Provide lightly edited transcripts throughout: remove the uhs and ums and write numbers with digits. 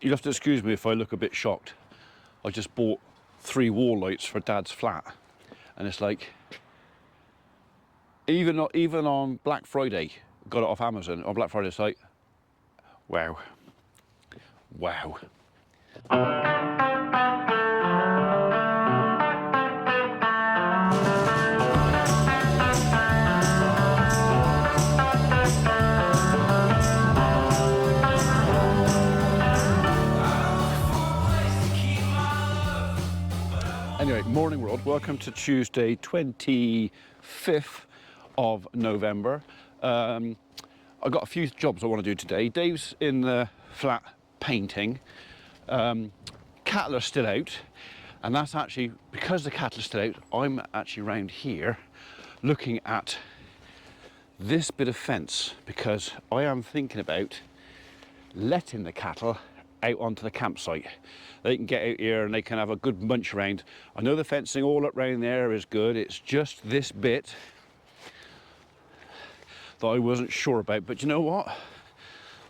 You'll have to excuse me if I look a bit shocked. I just bought 3 wall lights for Dad's flat, and it's like, even on Black Friday, got it off Amazon on Black Friday. It's like, wow, wow. Anyway, morning world, welcome to Tuesday 25th of November. I've got a few jobs I want to do today. Dave's in the flat painting. Cattle are still out, and that's actually, because the cattle are still out, I'm actually round here looking at this bit of fence, because I am thinking about letting the cattle out onto the campsite. They can get out here and they can have a good munch around. I know the fencing all up round there is good. It's just this bit that I wasn't sure about. But you know what?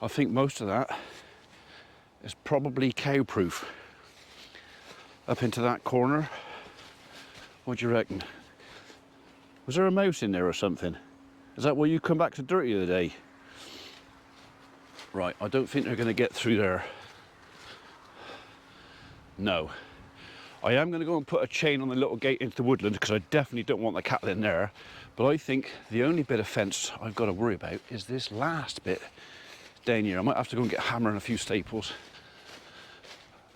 I think most of that is probably cow-proof. Up into that corner. What do you reckon? Was there a mouse in there or something? Is that where you come back to dirt the other day? Right, I don't think they're going to get through there. No. I am going to go and put a chain on the little gate into the woodland, because I definitely don't want the cattle in there. But I think the only bit of fence I've got to worry about is this last bit down here. I might have to go and get a hammer and a few staples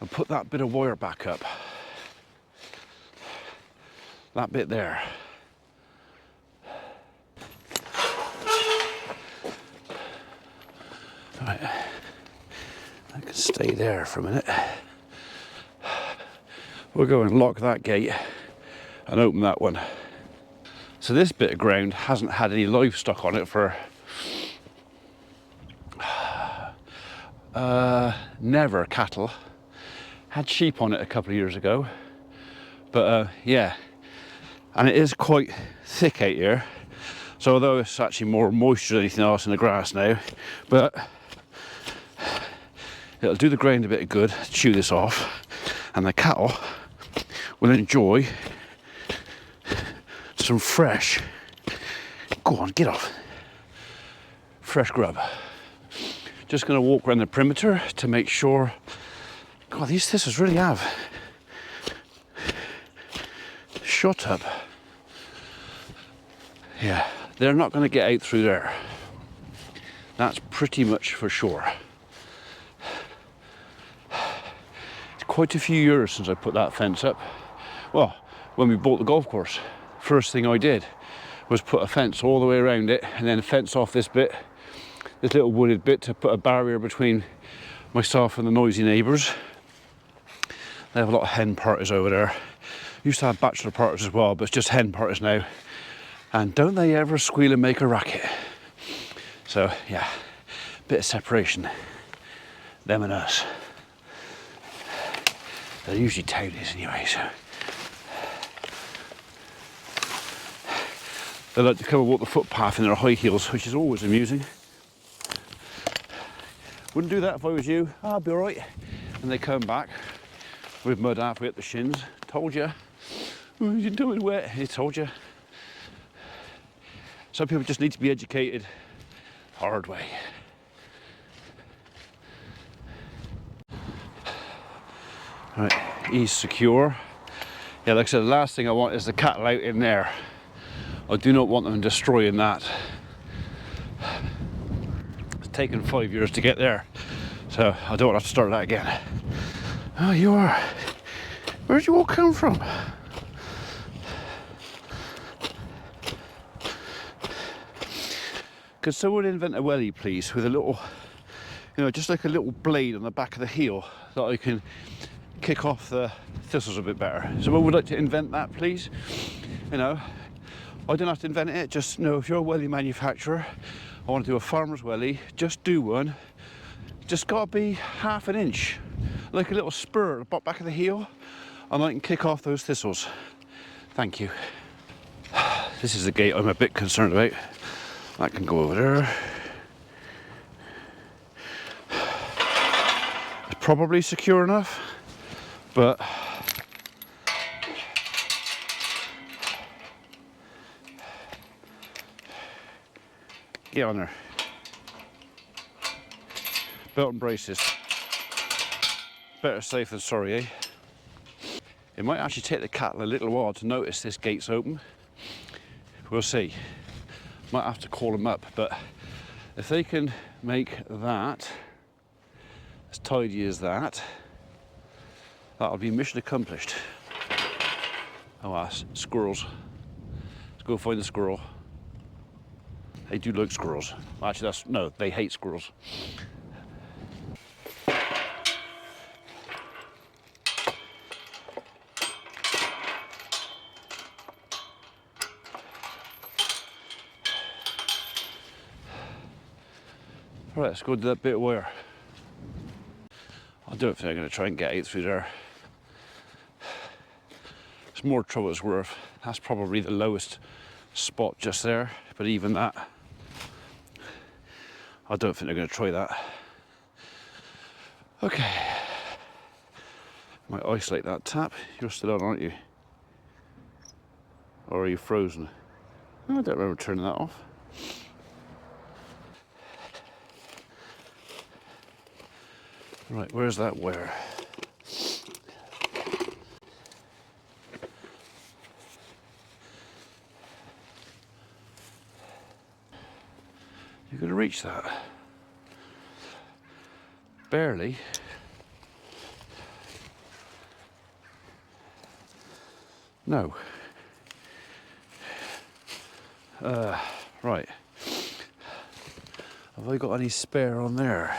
and put that bit of wire back up. That bit there. Right. I can stay there for a minute. We'll go and lock that gate and open that one. So this bit of ground hasn't had any livestock on it for never cattle. Had sheep on it a couple of years ago, but yeah, and it is quite thick out here. So although it's actually more moisture than anything else in the grass now, but it'll do the ground a bit of good, chew this off, and the cattle will enjoy some fresh, go on, get off, fresh grub. Just going to walk around the perimeter to make sure. God, these thistles really have shot up. Yeah, they're not going to get out through there. That's pretty much for sure. It's quite a few years since I put that fence up. Well, when we bought the golf course, first thing I did was put a fence all the way around it, and then fence off this bit, this little wooded bit, to put a barrier between myself and the noisy neighbours. They have a lot of hen parties over there. Used to have bachelor parties as well, but it's just hen parties now. And don't they ever squeal and make a racket? So yeah, bit of separation, them and us. They're usually townies anyway, so. They like to come and walk the footpath in their high heels, which is always amusing. Wouldn't do that if I was you. Oh, I'll be all right. And they come back with mud halfway up the shins. Told you. Oh, you know it's wet. He told you. Some people just need to be educated hard way. Right, he's secure. Yeah, like I said, the last thing I want is the cattle out in there. I do not want them destroying that. It's taken 5 years to get there, so I don't have to start that again. Oh, you are. Where'd you all come from? Could someone invent a welly, please, with a little, you know, just like a little blade on the back of the heel that I can kick off the thistles a bit better? Someone would like to invent that, please? You know, I don't have to invent it, just know if you're a welly manufacturer, I want to do a farmer's welly, just do one. Just got to be half an inch, like a little spur at the back of the heel, and I can kick off those thistles. Thank you. This is the gate I'm a bit concerned about. That can go over there. It's probably secure enough, but get on there. Belt and braces. Better safe than sorry, eh? It might actually take the cattle a little while to notice this gate's open. We'll see. Might have to call them up, but if they can make that as tidy as that, that'll be mission accomplished. Oh, that's squirrels. Let's go find the squirrel. They do like squirrels. Actually, no, they hate squirrels. Right, let's go to that bit of wire. I don't think I'm going to try and get out through there. It's more trouble than it's worth. That's probably the lowest spot just there, but even that, I don't think they're going to try that. Okay. Might isolate that tap. You're still on, aren't you? Or are you frozen? Oh, I don't remember turning that off. Right, where's that wire? You're going to reach that? Barely. No. Right. Have I got any spare on there?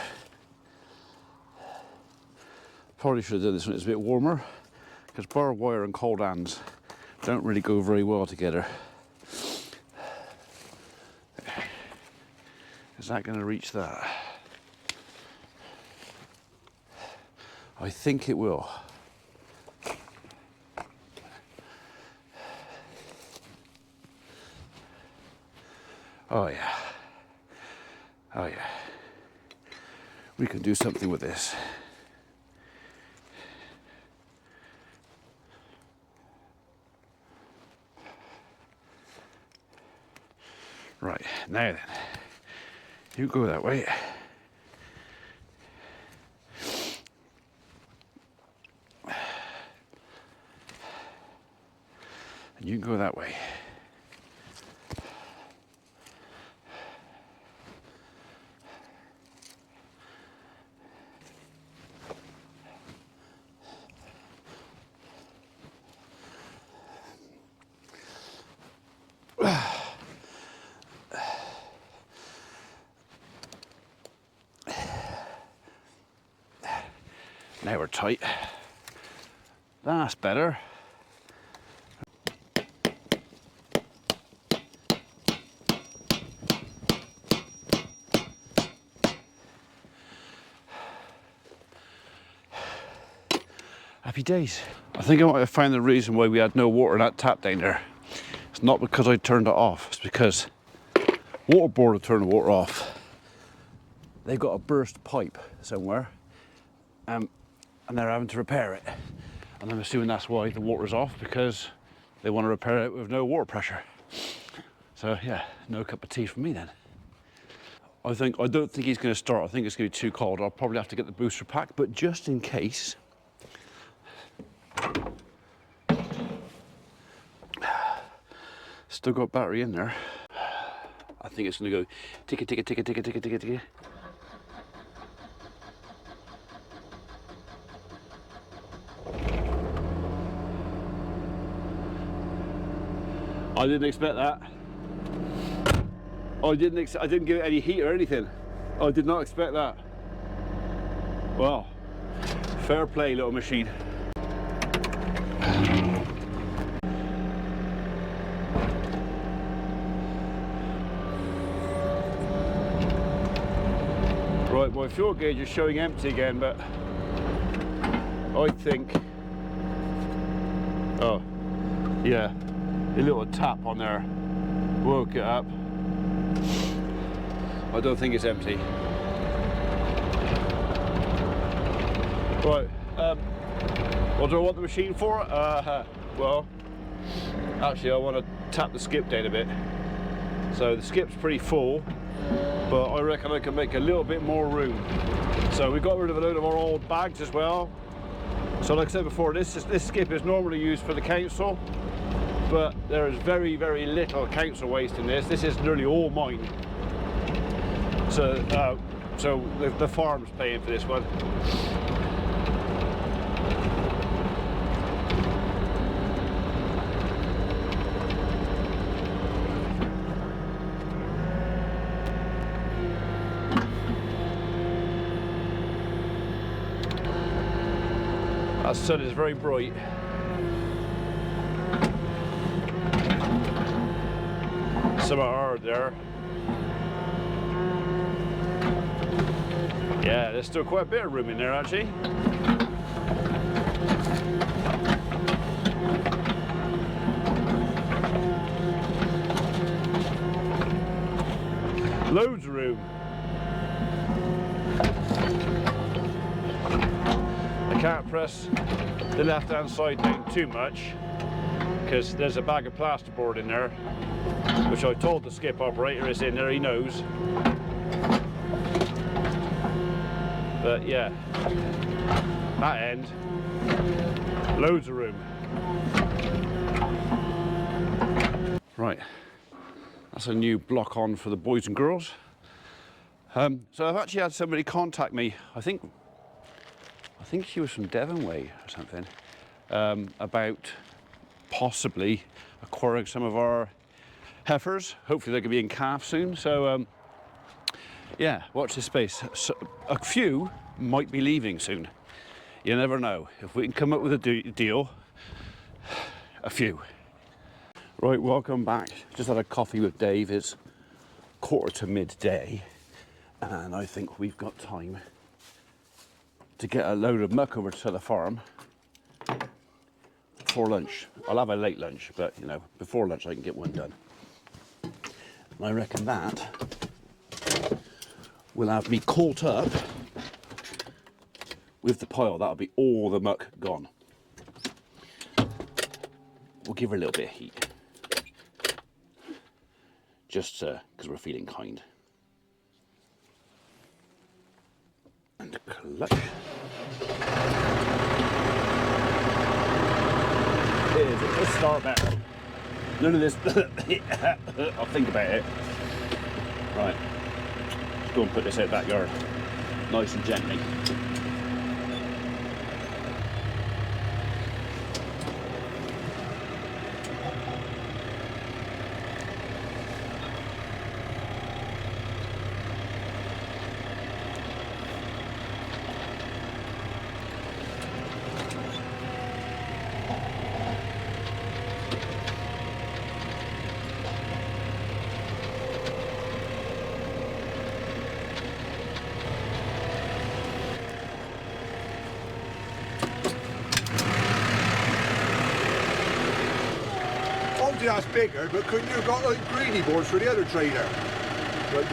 Probably should have done this when it's a bit warmer, because barbed wire and cold hands don't really go very well together. Is that going to reach that? I think it will. Oh yeah. Oh yeah. We can do something with this. Right, now then, you go that way. And you can go that way. Now we're tight. That's better. Happy days. I think I might have found the reason why we had no water in that tap down there. It's not because I turned it off, it's because water board will turn the water off. They've got a burst pipe somewhere. And they're having to repair it. And I'm assuming that's why the water's off, because they want to repair it with no water pressure. So yeah, no cup of tea for me then. I don't think he's going to start. I think it's going to be too cold. I'll probably have to get the booster pack, but just in case. Still got battery in there. I think it's going to go ticka ticka ticka ticka ticka ticka ticka. I didn't expect that. I didn't give it any heat or anything. I did not expect that. Well, fair play, little machine. Right, my fuel gauge is showing empty again, but I think, oh, yeah. A little tap on there woke it up. I don't think it's empty. Right, what do I want the machine for? Well, actually I want to tap the skip down a bit. So the skip's pretty full, but I reckon I can make a little bit more room. So we got rid of a load of our old bags as well. So like I said before, this skip is normally used for the council, but there is very, very little council waste in this. This is nearly all mine. So, the farm's paying for this one. That sun is very bright. Somewhat hard there. Yeah, there's still quite a bit of room in there actually. Loads of room. I can't press the left hand side down too much because there's a bag of plasterboard in there, which I told the skip operator is in there, he knows. But yeah, that end, loads of room. Right, that's a new block on for the boys and girls. So I've actually had somebody contact me, I think she was from Devon Way or something, about possibly acquiring some of our heifers. Hopefully they're going to be in calf soon. So yeah, watch this space. So, a few might be leaving soon. You never know. If we can come up with a deal, a few. Right, welcome back. Just had a coffee with Dave. It's midday, and I think we've got time to get a load of muck over to the farm for lunch. I'll have a late lunch, but you know, before lunch I can get one done. And I reckon that will have me caught up with the pile. That'll be all the muck gone. We'll give her a little bit of heat, just because we're feeling kind. And clutch. Let's start better. None of this. I'll think about it. Right. Let's go and put this out backyard, nice and gently. That's bigger, but couldn't you have got like greeny boards for the other trailer? But,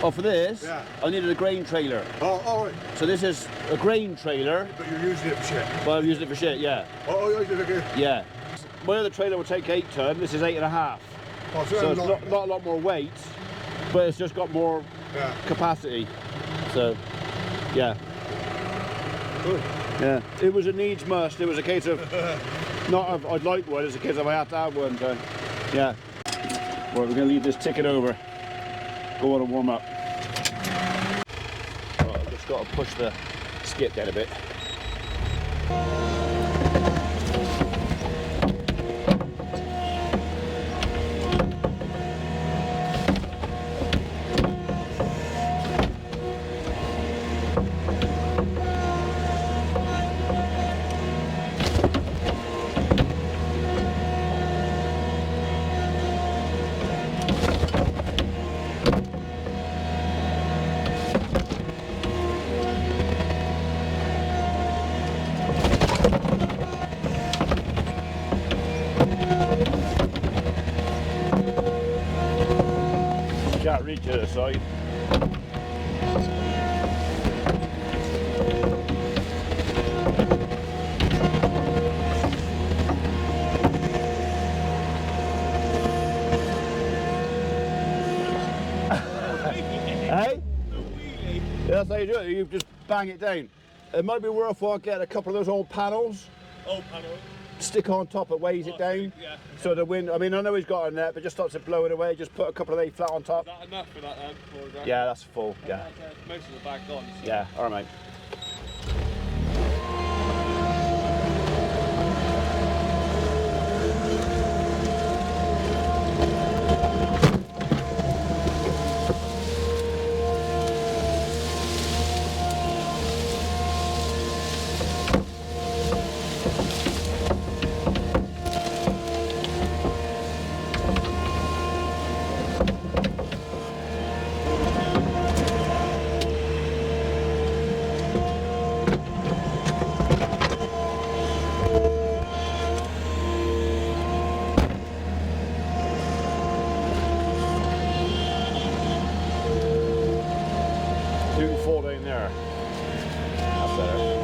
oh, for this? Yeah. I needed a grain trailer. oh, all right. So this is a grain trailer. But you're using it for shit. Well, I'm using it for shit, yeah. Oh, yeah, okay. Yeah. My other trailer will take 8 ton, this is 8.5. Oh, So it's not a lot more weight, but it's just got more capacity. So, yeah. Good. Yeah. It was a needs must. It was a case of, not of I'd like one, it's a case of I had to have one. So, yeah. Right, we're going to leave this ticket over. Go on and warm up. Right, I've just got to push the skip down a bit. Can't reach the other side. that's how you do it. You just bang it down. It might be worthwhile getting a couple of those old panels. Old panels. Stick on top, it weighs it down. Yeah. So the wind, I mean, I know he's got a net, but just stops it blowing away. Just put a couple of these flat on top. Is that enough for that then? Yeah, that's full. Yeah. Most of the bag gone. So. Yeah, all right, mate. You can fall down there. That's better.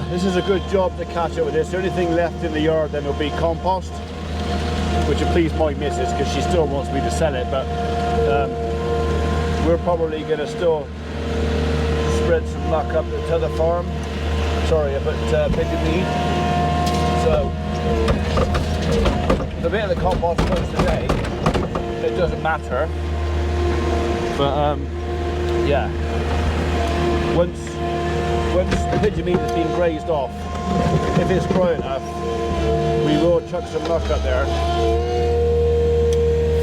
This is a good job to catch up with this. The only thing left in the yard then will be compost, which will please my missus because she still wants me to sell it, but we're probably going to still spread some muck up to the farm. Sorry, I put pigeon meat. So the bit of the compost goes today. It doesn't matter, but yeah, once the pigeon meat has been grazed off, if it's dry enough, we will chuck some muck up there,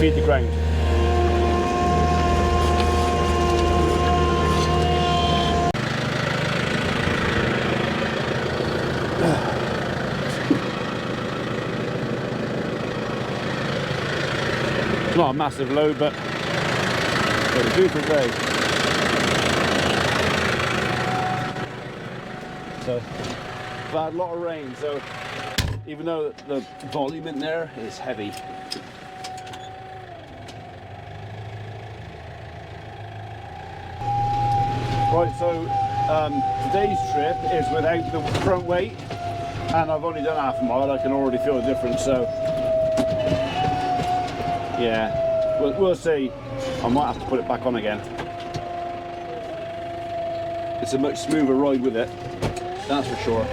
feed the ground. It's not a massive load, but it'll do for today. So, we've had a lot of rain, so even though the volume in there is heavy. Right, so today's trip is without the front weight, and I've only done half a mile. I can already feel the difference, so yeah, we'll see. I might have to put it back on again. It's a much smoother ride with it, that's for sure.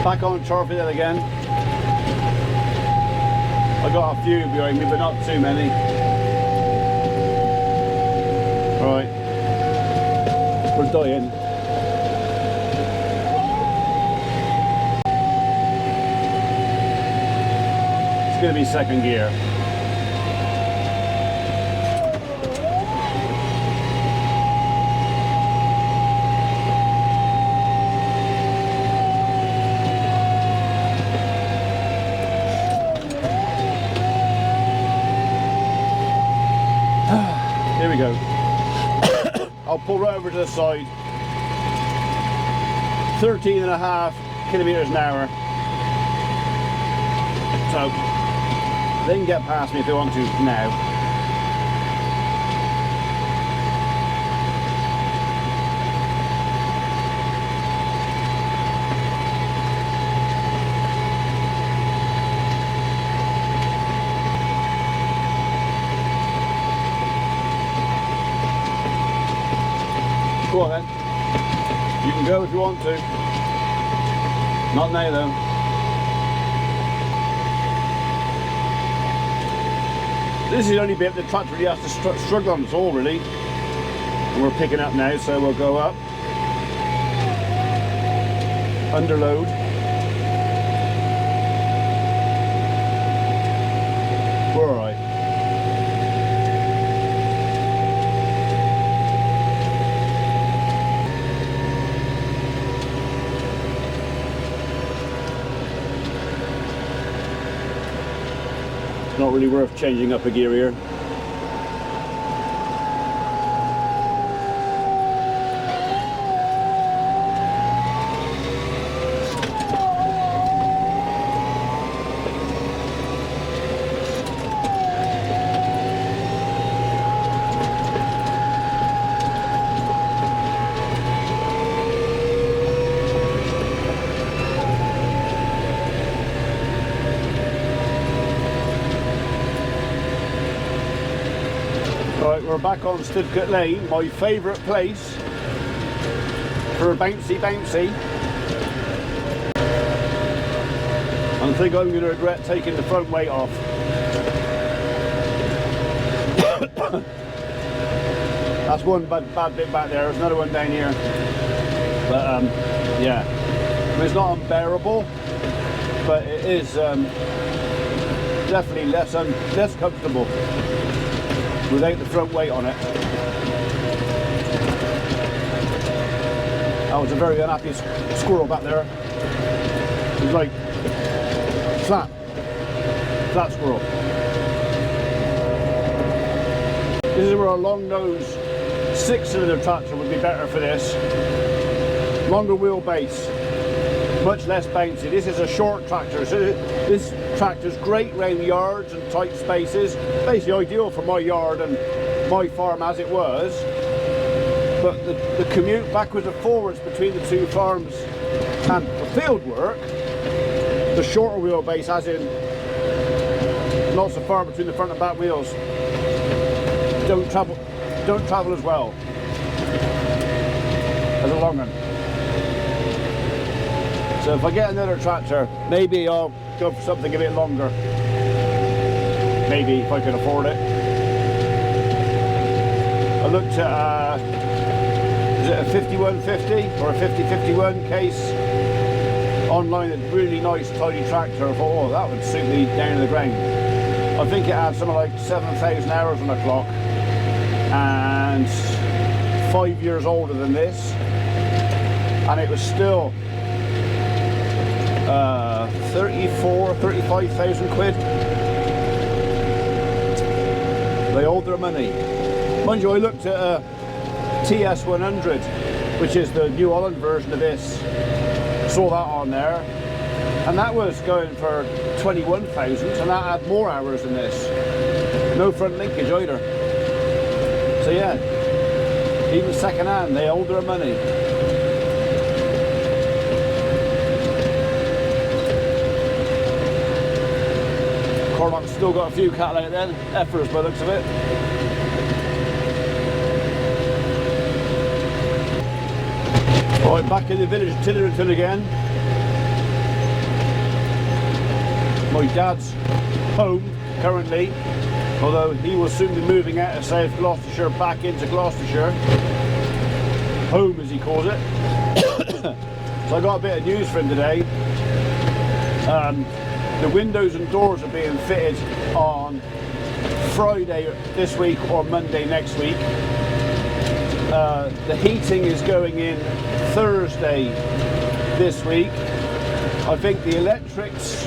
Back on Charfield again. I got a few behind me, but not too many. Right, we're dying. It's going to be second gear. Here we go. I'll pull right over to the side. 13.5 kilometers an hour. So they can get past me if they want to now. Go on then. You can go if you want to. Not now though. This is the only bit the tractor really has to struggle on at all really. And we're picking up now, so we'll go up. Underload. We're alright. Not really worth changing up a gear here. we're back on Stiffcut Lane, my favourite place for a bouncy. I think I'm going to regret taking the front weight off. That's one bad bit back there. There's another one down here. But yeah, I mean, it's not unbearable, but it is definitely less comfortable without the front weight on it. I was a very unhappy squirrel back there. It was like flat squirrel. This is where a long nose 6-cylinder tractor would be better for this. Longer wheelbase, much less bouncy. This is a short tractor, so this tractor's great round yards and tight spaces. Basically ideal for my yard and my farm as it was. But the commute backwards and forwards between the two farms and for field work, the shorter wheelbase, as in not so far between the front and back wheels, don't travel as well as a long one. So if I get another tractor, maybe I'll go for something a bit longer. Maybe if I can afford it. I looked at is it a 5150 or a 5051 case online, a really nice tidy tractor. I thought, oh, that would suit me down to the ground. I think it had something like 7,000 hours on the clock and 5 years older than this, and it was still 35,000 quid. They hold their money. Mind you, I looked at a TS100, which is the New Holland version of this, saw that on there, and that was going for 21,000, and that had more hours than this. No front linkage either. So yeah, even second hand, they hold their money. Cormac's still got a few cattle out then, heifers by the looks of it. Right, back in the village of Tillerton again. My dad's home currently, although he will soon be moving out of South Gloucestershire back into Gloucestershire. Home, as he calls it. So I got a bit of news for him today. The windows and doors are being fitted on Friday this week or Monday next week. The heating is going in Thursday this week. I think the electrics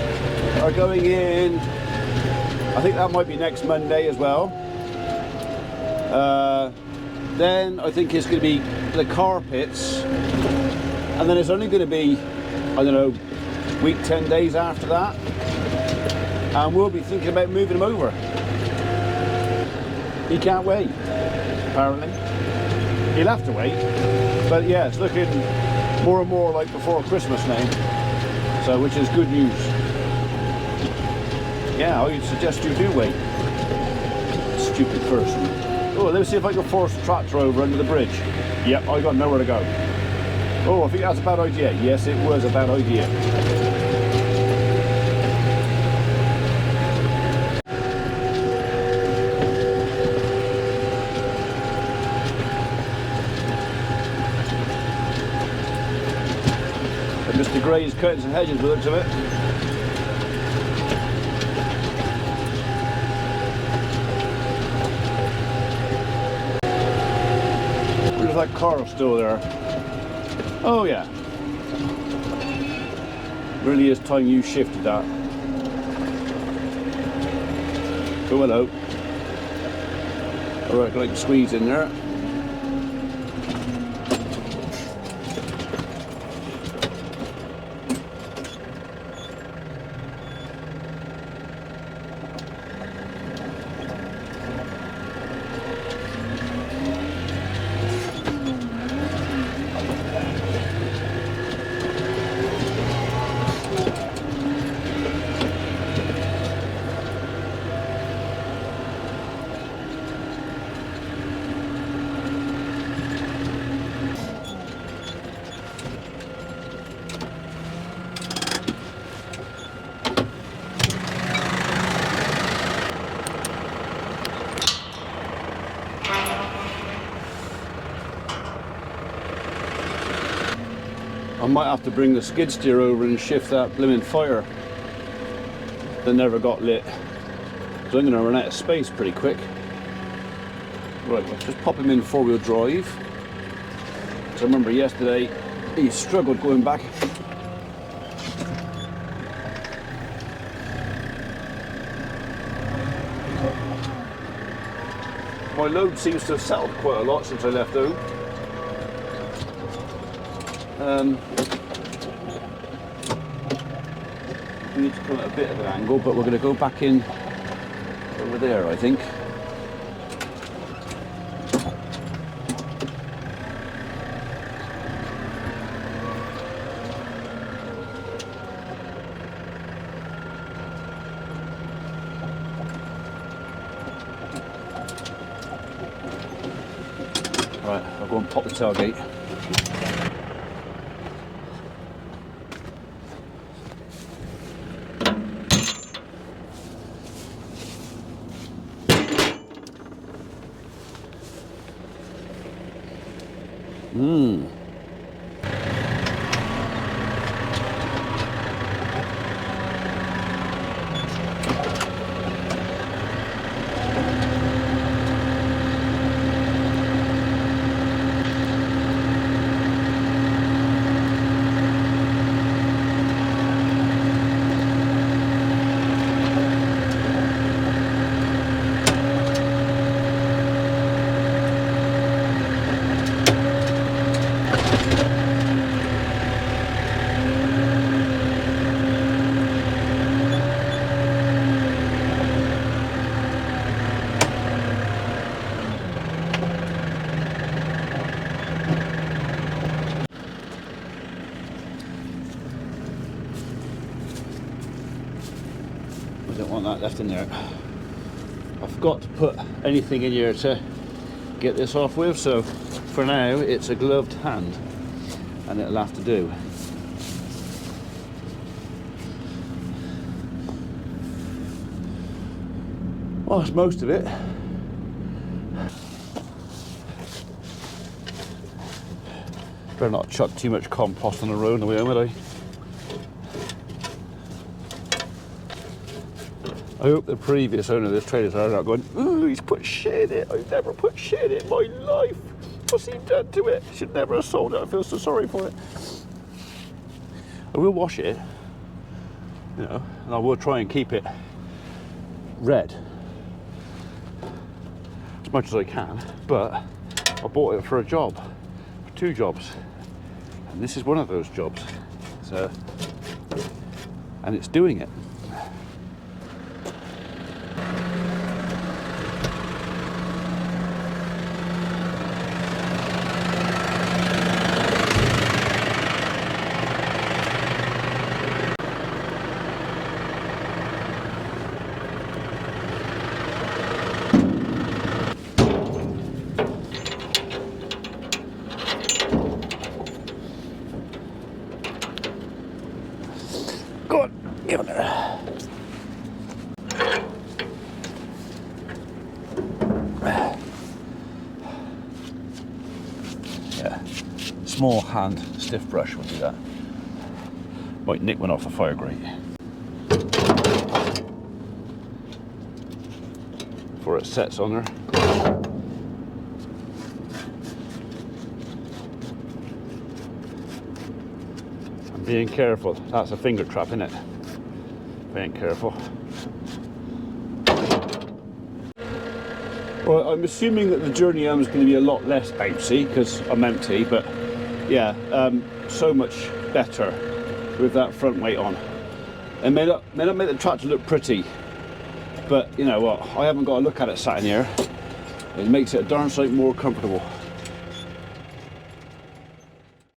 are going in, I think that might be next Monday as well. Then I think it's going to be the carpets, and then it's only going to be, I don't know, week 10 days after that, and we'll be thinking about moving him over. He can't wait, apparently. He'll have to wait, but yeah, it's looking more and more like before Christmas now, so which is good news. Yeah, I would suggest you do wait. Stupid person. Oh, let's see if I can force the tractor over under the bridge. Yep, I got nowhere to go. Oh, I think that's a bad idea. Yes, it was a bad idea. Mr. Gray's cutting some hedges by the looks of it. Where's that car still there? Oh yeah. Really is time you shifted that. Oh hello. Alright, got like squeeze in there. I might have to bring the skid steer over and shift that blimmin' fire that never got lit. So I'm going to run out of space pretty quick. Right, let's just pop him in 4-wheel drive. So I remember yesterday he struggled going back. My load seems to have settled quite a lot since I left home. We need to come at a bit of an angle, but we're going to go back in over there, I think. Right, I'll go and pop the tailgate. Don't want that left in there. I forgot to put anything in here to get this off with, so for now it's a gloved hand and it'll have to do. Well, that's most of it. Better not chuck too much compost on the road on the way home, would I? I hope the previous owner of this trailer are not going, ooh, he's put shit in it. I've never put shit in my life. What's he done to it? Should never have sold it. I feel so sorry for it. I will wash it, you know, and I will try and keep it red as much as I can. But I bought it for a job, for 2 jobs, and this is one of those jobs. So, and it's doing it. Go on, get on there. Yeah, small hand stiff brush will do that. Might nick one off the fire grate. Before it sets on there. Being careful, that's a finger trap, isn't it? If I ain't careful. Well, I'm assuming that the journey home is going to be a lot less bouncy because I'm empty, but yeah, so much better with that front weight on. It may not make the tractor look pretty, but you know what? I haven't got to look at it sat in here. It makes it a darn sight more comfortable.